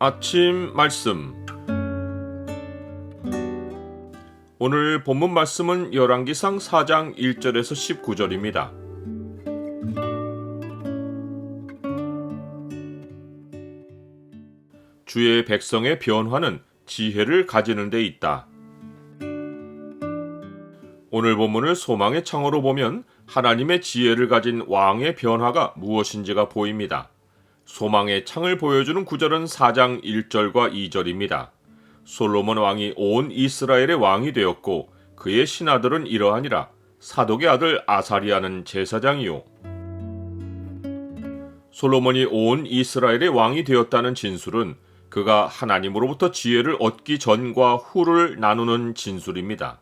아침 말씀. 오늘 본문 말씀은 열왕기상 4장 1절에서 19절입니다. 주의 백성의 변화는 지혜를 가지는 데 있다. 오늘 본문을 소망의 창으로 보면 하나님의 지혜를 가진 왕의 변화가 무엇인지가 보입니다. 소망의 창을 보여주는 구절은 4장 1절과 2절입니다. 솔로몬 왕이 온 이스라엘의 왕이 되었고 그의 신하들은 이러하니라. 사독의 아들 아사리아는 제사장이요. 솔로몬이 온 이스라엘의 왕이 되었다는 진술은 그가 하나님으로부터 지혜를 얻기 전과 후를 나누는 진술입니다.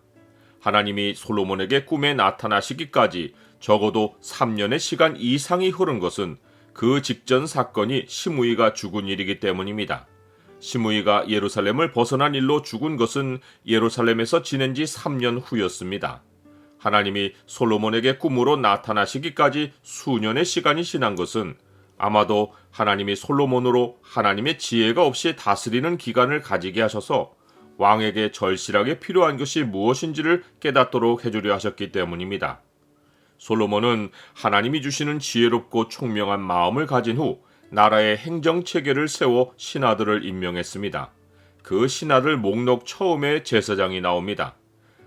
하나님이 솔로몬에게 꿈에 나타나시기까지 적어도 3년의 시간 이상이 흐른 것은 그 직전 사건이 시므이가 죽은 일이기 때문입니다. 시므이가 예루살렘을 벗어난 일로 죽은 것은 예루살렘에서 지낸 지 3년 후였습니다. 하나님이 솔로몬에게 꿈으로 나타나시기까지 수년의 시간이 지난 것은 아마도 하나님이 솔로몬으로 하나님의 지혜가 없이 다스리는 기간을 가지게 하셔서 왕에게 절실하게 필요한 것이 무엇인지를 깨닫도록 해주려 하셨기 때문입니다. 솔로몬은 하나님이 주시는 지혜롭고 총명한 마음을 가진 후 나라의 행정체계를 세워 신하들을 임명했습니다. 그 신하들 목록 처음에 제사장이 나옵니다.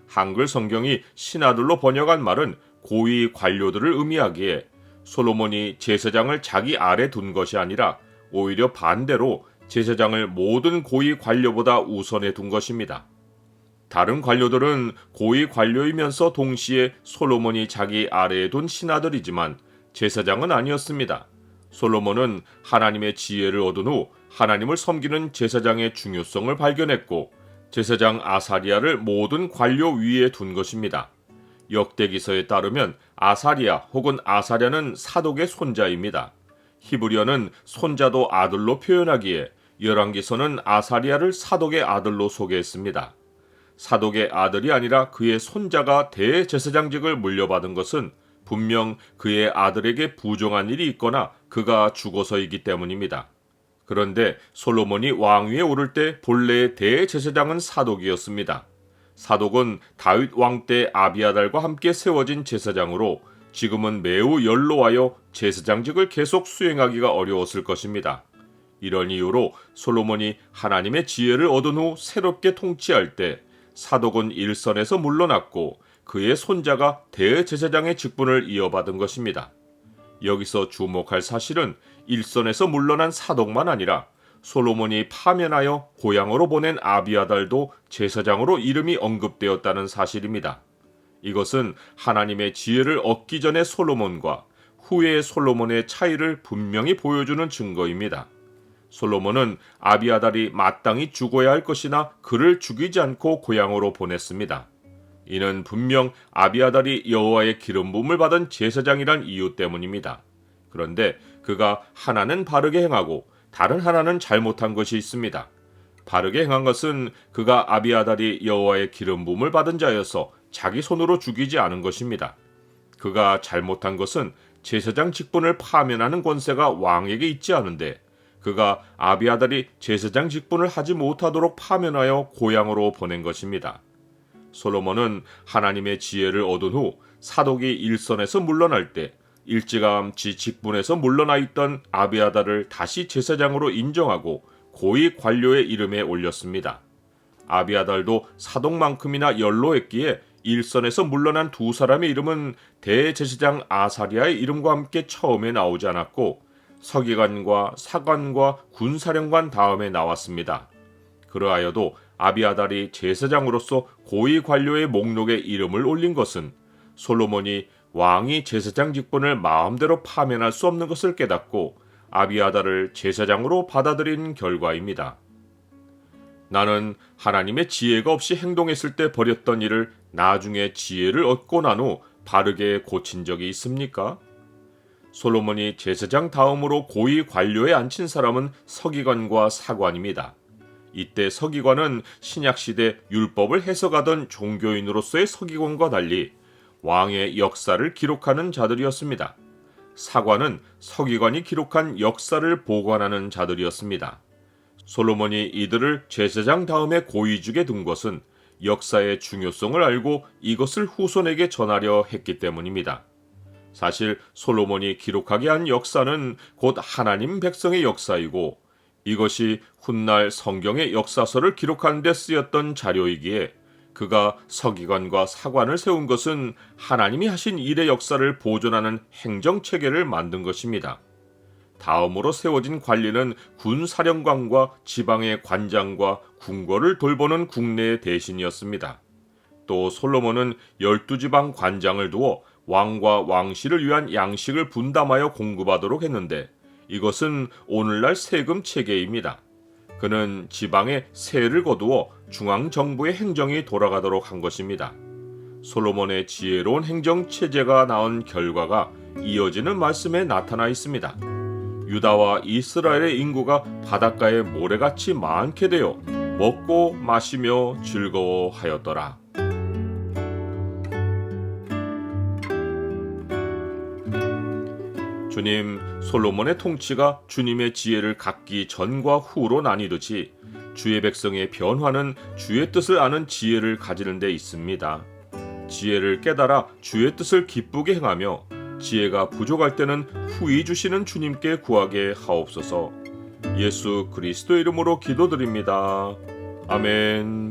한글 성경이 신하들로 번역한 말은 고위 관료들을 의미하기에 솔로몬이 제사장을 자기 아래 둔 것이 아니라 오히려 반대로 제사장을 모든 고위 관료보다 우선해 둔 것입니다. 다른 관료들은 고위 관료이면서 동시에 솔로몬이 자기 아래에 둔 신하들이지만 제사장은 아니었습니다. 솔로몬은 하나님의 지혜를 얻은 후 하나님을 섬기는 제사장의 중요성을 발견했고 제사장 아사리아를 모든 관료 위에 둔 것입니다. 역대기서에 따르면 아사리아 혹은 아사랴는 사독의 손자입니다. 히브리어는 손자도 아들로 표현하기에 열왕기서는 아사리아를 사독의 아들로 소개했습니다. 사독의 아들이 아니라 그의 손자가 대제사장직을 물려받은 것은 분명 그의 아들에게 부정한 일이 있거나 그가 죽어서이기 때문입니다. 그런데 솔로몬이 왕위에 오를 때 본래의 대제사장은 사독이었습니다. 사독은 다윗 왕 때 아비아달과 함께 세워진 제사장으로 지금은 매우 연로하여 제사장직을 계속 수행하기가 어려웠을 것입니다. 이런 이유로 솔로몬이 하나님의 지혜를 얻은 후 새롭게 통치할 때 사독은 일선에서 물러났고 그의 손자가 대제사장의 직분을 이어받은 것입니다. 여기서 주목할 사실은 일선에서 물러난 사독만 아니라 솔로몬이 파면하여 고향으로 보낸 아비아달도 제사장으로 이름이 언급되었다는 사실입니다. 이것은 하나님의 지혜를 얻기 전의 솔로몬과 후의 솔로몬의 차이를 분명히 보여주는 증거입니다. 솔로몬은 아비아달이 마땅히 죽어야 할 것이나 그를 죽이지 않고 고향으로 보냈습니다. 이는 분명 아비아달이 여호와의 기름 부음을 받은 제사장이란 이유 때문입니다. 그런데 그가 하나는 바르게 행하고 다른 하나는 잘못한 것이 있습니다. 바르게 행한 것은 그가 아비아달이 여호와의 기름 부음을 받은 자여서 자기 손으로 죽이지 않은 것입니다. 그가 잘못한 것은 제사장 직분을 파면하는 권세가 왕에게 있지 않은데 그가 아비아달이 제사장 직분을 하지 못하도록 파면하여 고향으로 보낸 것입니다. 솔로몬은 하나님의 지혜를 얻은 후 사독이 일선에서 물러날 때 일찌감치 직분에서 물러나 있던 아비아달을 다시 제사장으로 인정하고 고위 관료의 이름에 올렸습니다. 아비아달도 사독만큼이나 연로했기에 일선에서 물러난 두 사람의 이름은 대제사장 아사리아의 이름과 함께 처음에 나오지 않았고 서기관과 사관과 군사령관 다음에 나왔습니다. 그러하여도 아비아달이 제사장으로서 고위 관료의 목록에 이름을 올린 것은 솔로몬이 왕이 제사장 직분을 마음대로 파면할 수 없는 것을 깨닫고 아비아달을 제사장으로 받아들인 결과입니다. 나는 하나님의 지혜가 없이 행동했을 때 벌였던 일을 나중에 지혜를 얻고 난 후 바르게 고친 적이 있습니까? 솔로몬이 제사장 다음으로 고위 관료에 앉힌 사람은 서기관과 사관입니다. 이때 서기관은 신약시대 율법을 해석하던 종교인으로서의 서기관과 달리 왕의 역사를 기록하는 자들이었습니다. 사관은 서기관이 기록한 역사를 보관하는 자들이었습니다. 솔로몬이 이들을 제사장 다음에 고위직에 둔 것은 역사의 중요성을 알고 이것을 후손에게 전하려 했기 때문입니다. 사실 솔로몬이 기록하게 한 역사는 곧 하나님 백성의 역사이고 이것이 훗날 성경의 역사서를 기록하는 데 쓰였던 자료이기에 그가 서기관과 사관을 세운 것은 하나님이 하신 일의 역사를 보존하는 행정체계를 만든 것입니다. 다음으로 세워진 관리는 군사령관과 지방의 관장과 궁궐을 돌보는 국내의 대신이었습니다. 또 솔로몬은 12지방 관장을 두어 왕과 왕실을 위한 양식을 분담하여 공급하도록 했는데 이것은 오늘날 세금 체계입니다. 그는 지방에 세를 거두어 중앙정부의 행정이 돌아가도록 한 것입니다. 솔로몬의 지혜로운 행정체제가 낳은 결과가 이어지는 말씀에 나타나 있습니다. 유다와 이스라엘의 인구가 바닷가에 모래같이 많게 되어 먹고 마시며 즐거워하였더라. 주님, 솔로몬의 통치가 주님의 지혜를 갖기 전과 후로 나뉘듯이 주의 백성의 변화는 주의 뜻을 아는 지혜를 가지는 데 있습니다. 지혜를 깨달아 주의 뜻을 기쁘게 행하며 지혜가 부족할 때는 후히 주시는 주님께 구하게 하옵소서. 예수 그리스도 이름으로 기도드립니다. 아멘.